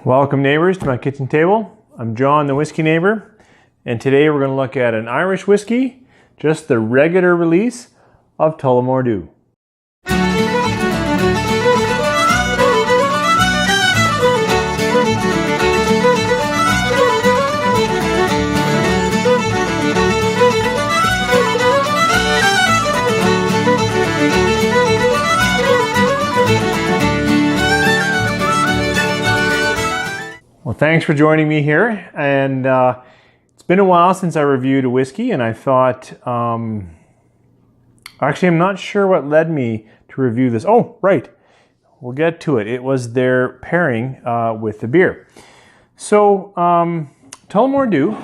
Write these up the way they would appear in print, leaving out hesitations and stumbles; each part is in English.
Welcome neighbors to my kitchen table. I'm John, the Whiskey Neighbor, and today we're going to look at an Irish whiskey, just the regular release of Tullamore Dew. Well, thanks for joining me here, and it's been a while since I reviewed a whiskey, and I thought, actually I'm not sure what led me to review this. Oh, right, we'll get to it. It was their pairing with the beer. So, Tullamore Dew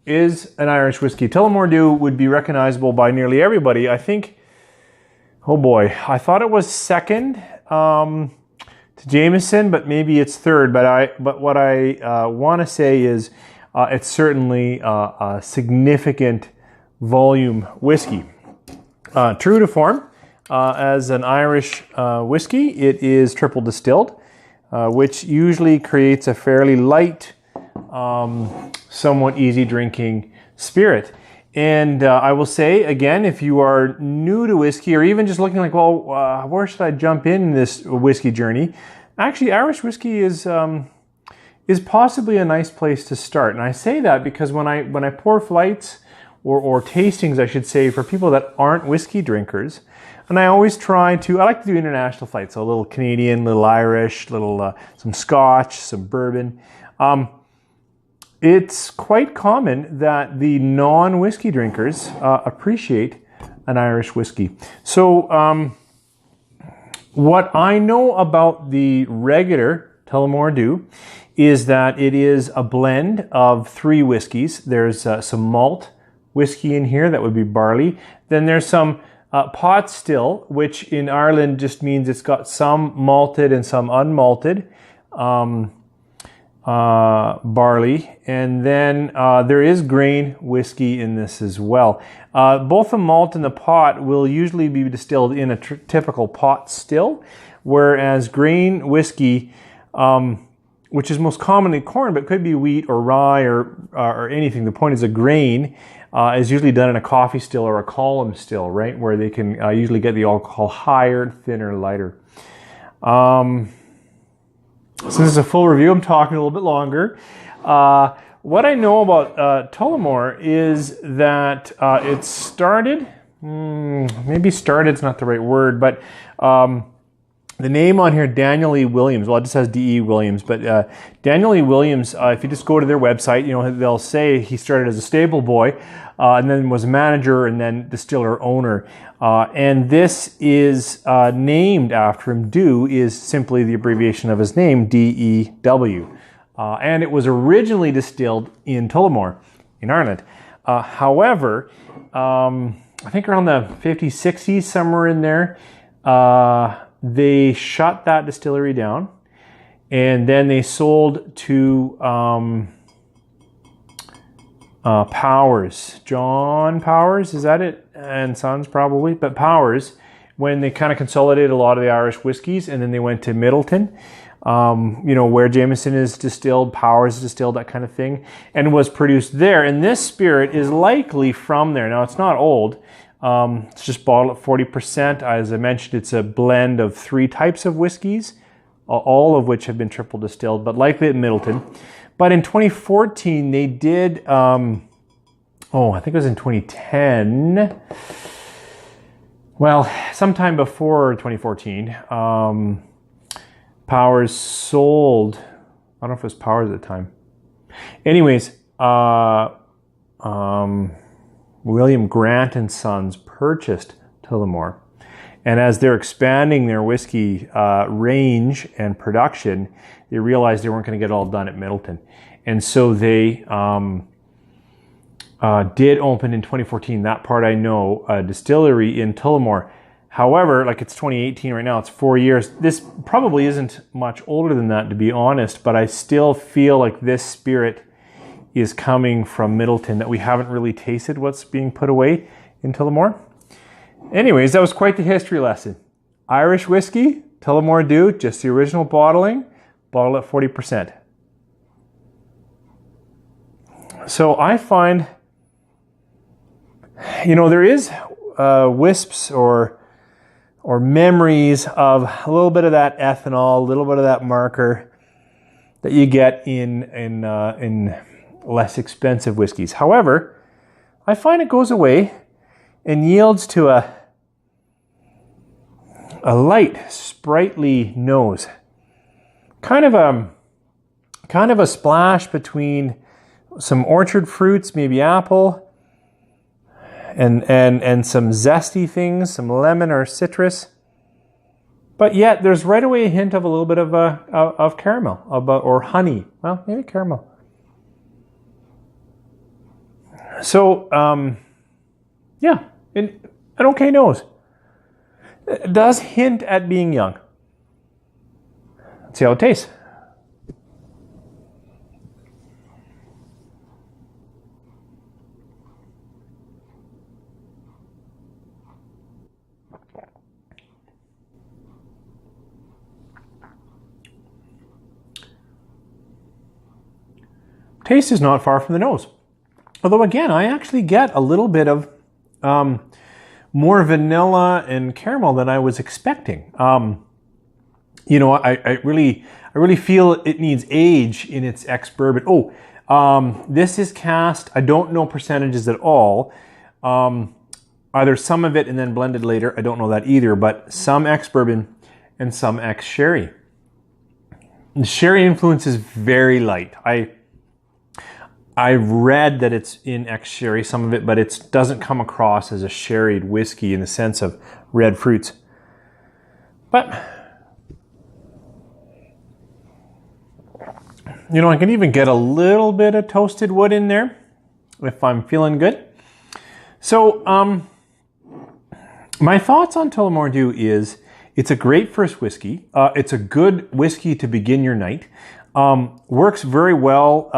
is an Irish whiskey. Tullamore Dew would be recognizable by nearly everybody. I think, oh boy, I thought it was second to Jameson, but maybe it's third. But what I want to say is it's certainly a significant volume whiskey. True to form, as an Irish whiskey, it is triple distilled, which usually creates a fairly light, somewhat easy drinking spirit. And I will say, again, if you are new to whiskey or even just looking like, well, where should I jump in this whiskey journey? Actually, Irish whiskey is possibly a nice place to start. And I say that because when I pour flights or tastings, I should say, for people that aren't whiskey drinkers, and I always I like to do international flights, so a little Canadian, little Irish, little some Scotch, some bourbon. It's quite common that the non-whiskey drinkers appreciate an Irish whiskey. So what I know about the regular Tullamore Dew is that it is a blend of three whiskeys. There's some malt whiskey in here, that would be barley. Then there's some pot still, which in Ireland just means it's got some malted and some unmalted barley, and then there is grain whiskey in this as well. Both the malt and the pot will usually be distilled in a typical pot still, whereas grain whiskey, which is most commonly corn, but could be wheat or rye or anything. The point is, a grain is usually done in a coffee still or a column still, right, where they can usually get the alcohol higher, thinner, lighter. Since it's a full review, I'm talking a little bit longer. What I know about Tullamore is that it started, maybe started's not the right word, but the name on here, Daniel E. Williams, well, it just has D.E. Williams, but Daniel E. Williams, if you just go to their website, you know, they'll say he started as a stable boy, and then was a manager and then distiller owner. And this is named after him. Dew is simply the abbreviation of his name, D-E-W. And it was originally distilled in Tullamore, in Ireland. However, I think around the 50s, 60s, somewhere in there, they shut that distillery down, and then they sold to Powers. John Powers, is that it? And Sons probably, but Powers, when they kind of consolidated a lot of the Irish whiskeys, and then they went to Middleton, you know, where Jameson is distilled, Powers is distilled, that kind of thing, and was produced there. And this spirit is likely from there. Now, it's not old. It's just bottled at 40%. As I mentioned, it's a blend of three types of whiskeys, all of which have been triple distilled, but likely at Middleton. But in 2014, they did, I think it was in 2010. Well, sometime before 2014, Powers sold, I don't know if it was Powers at the time. Anyways, William Grant and Sons purchased Tullamore, and as they're expanding their whiskey range and production, they realized they weren't going to get it all done at Middleton, and so they did open in 2014. That part I know, a distillery in Tullamore. However, like, it's 2018 right now, it's 4 years. This probably isn't much older than that, to be honest, but I still feel like this spirit is coming from Middleton, that we haven't really tasted what's being put away in Tullamore. Anyways, that was quite the history lesson. Irish whiskey, Tullamore Dew, just the original bottling, bottled at 40%. So I find, there is wisps or memories of a little bit of that ethanol, a little bit of that marker that you get in less expensive whiskeys. However, I find it goes away and yields to a light, sprightly nose. Kind of a splash between some orchard fruits, maybe apple, and some zesty things, some lemon or citrus. But yet there's right away a hint of a little bit of caramel, or honey. Well, maybe caramel. So, yeah, an okay nose. It does hint at being young. Let's see how it tastes. Taste is not far from the nose. Although again, I actually get a little bit of more vanilla and caramel than I was expecting. I really feel it needs age in its ex-bourbon. This is cast, I don't know percentages at all. Either some of it and then blended later, I don't know that either, but some ex-bourbon and some ex-sherry. The sherry influence is very light. I've read that it's in ex-sherry, some of it, but it doesn't come across as a sherried whiskey in the sense of red fruits. But, I can even get a little bit of toasted wood in there if I'm feeling good. So, my thoughts on Tullamore Dew is it's a great first whiskey. It's a good whiskey to begin your night. Works very well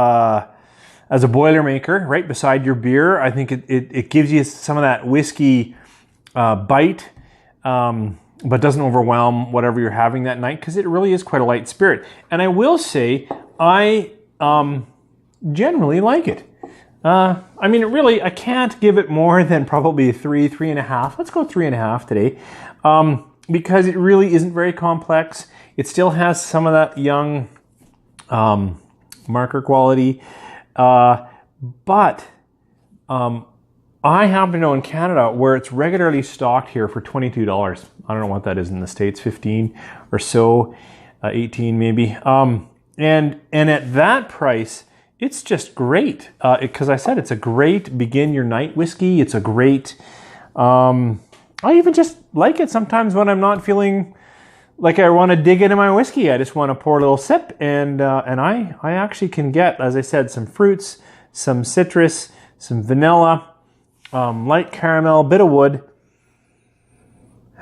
as a Boilermaker, right beside your beer. I think it gives you some of that whiskey bite, but doesn't overwhelm whatever you're having that night, because it really is quite a light spirit. And I will say, I generally like it. I can't give it more than probably 3.5. Let's go 3.5 today, because it really isn't very complex. It still has some of that young marker quality. But I happen to know in Canada where it's regularly stocked here for $22. I don't know what that is in the States, 15 or so, 18 maybe. And at that price, it's just great. Because I said it's a great begin your night whiskey. It's a great, I even just like it sometimes when I'm not feeling like I want to dig into my whiskey. I just want to pour a little sip, and I actually can get, as I said, some fruits, some citrus, some vanilla, light caramel, bit of wood.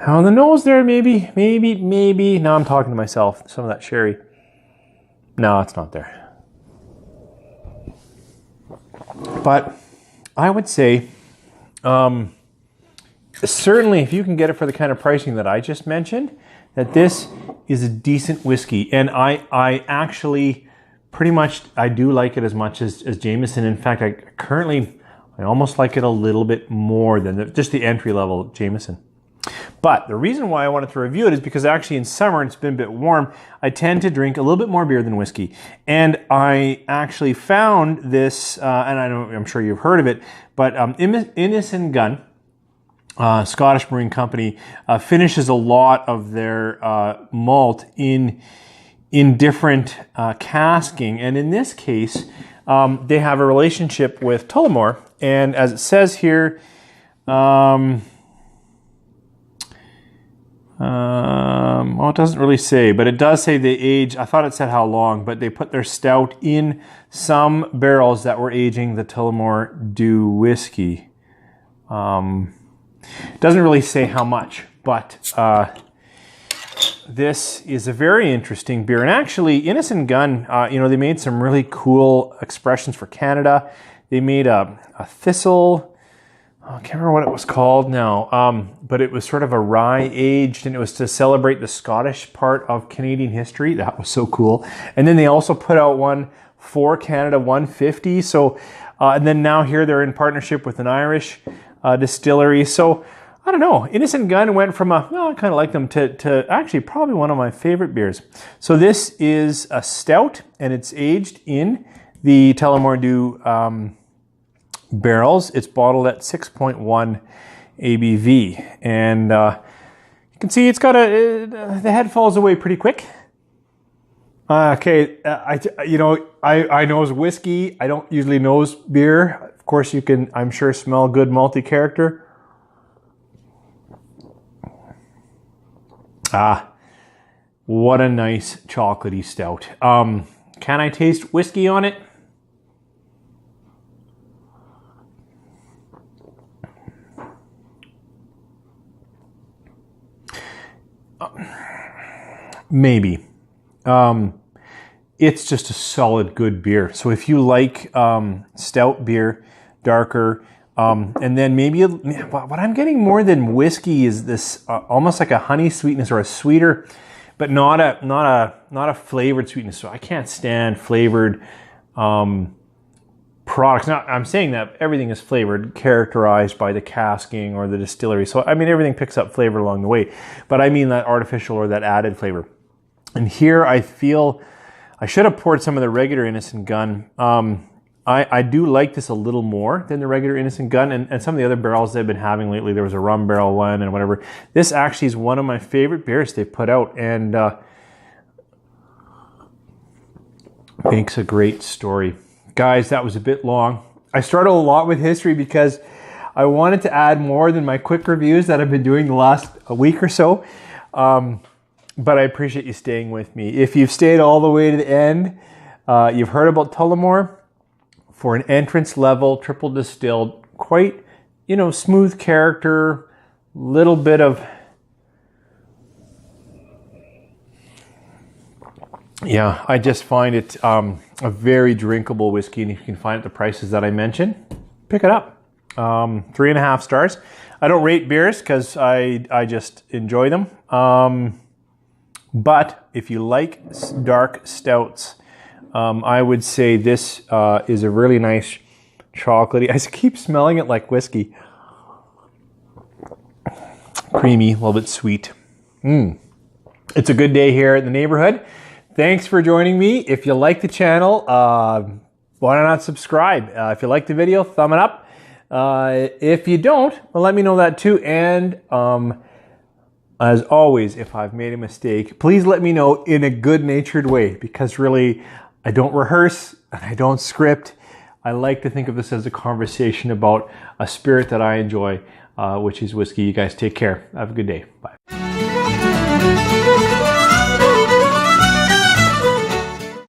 On the nose there, maybe. Now I'm talking to myself. Some of that sherry. No, it's not there. But I would say, certainly if you can get it for the kind of pricing that I just mentioned, that this is a decent whiskey. And I actually pretty much, I do like it as much as Jameson. In fact, I almost like it a little bit more than just the entry level Jameson. But the reason why I wanted to review it is because actually in summer, it's been a bit warm, I tend to drink a little bit more beer than whiskey. And I actually found this, and I'm sure you've heard of it, but Innis Gunn, Scottish Brewing Company, finishes a lot of their malt in different casking. And in this case, they have a relationship with Tullamore. And as it says here, it doesn't really say, but it does say they age. I thought it said how long, but they put their stout in some barrels that were aging the Tullamore Dew whiskey. It doesn't really say how much, but this is a very interesting beer. And actually, Innis Gunn, they made some really cool expressions for Canada. They made a thistle. I can't remember what it was called now, but it was sort of a rye aged, and it was to celebrate the Scottish part of Canadian history. That was so cool. And then they also put out one for Canada 150. So, and then now here they're in partnership with an Irish distillery. So I don't know. Innis Gunn went from I kind of like them to actually probably one of my favorite beers. So this is a stout, and it's aged in the Tullamore Dew barrels. It's bottled at 6.1 ABV, and you can see it's got the head falls away pretty quick. Okay, I nose whiskey. I don't usually nose beer. Of course, you can, I'm sure, smell good multi-character. What a nice chocolatey stout. Can I taste whiskey on it? Maybe. It's just a solid, good beer. So if you like stout beer, darker, and then maybe what I'm getting more than whiskey is this almost like a honey sweetness or a sweeter, but not a flavored sweetness. So I can't stand flavored products. Now I'm saying that everything is flavored, characterized by the casking or the distillery. So I mean everything picks up flavor along the way, but I mean that artificial or that added flavor. And here I feel I should have poured some of the regular Innis Gunn. I do like this a little more than the regular Innis Gunn and some of the other barrels they've been having lately. There was a rum barrel one and whatever. This actually is one of my favorite beers they've put out, and makes a great story. Guys, that was a bit long. I started a lot with history because I wanted to add more than my quick reviews that I've been doing the last week or so. But I appreciate you staying with me. If you've stayed all the way to the end, you've heard about Tullamore. For an entrance level, triple distilled, quite, smooth character, little bit of, I just find it a very drinkable whiskey, and if you can find it at the prices that I mentioned, pick it up. 3.5 stars. I don't rate beers because I just enjoy them. But if you like dark stouts, I would say this is a really nice chocolatey. I keep smelling it like whiskey. Creamy, a little bit sweet. It's a good day here in the neighborhood. Thanks for joining me. If you like the channel, why not subscribe? If you like the video, thumb it up. If you don't, well, let me know that too. And as always, if I've made a mistake, please let me know in a good-natured way, because really, I don't rehearse and I don't script. I like to think of this as a conversation about a spirit that I enjoy, which is whiskey. You guys take care. Have a good day. Bye.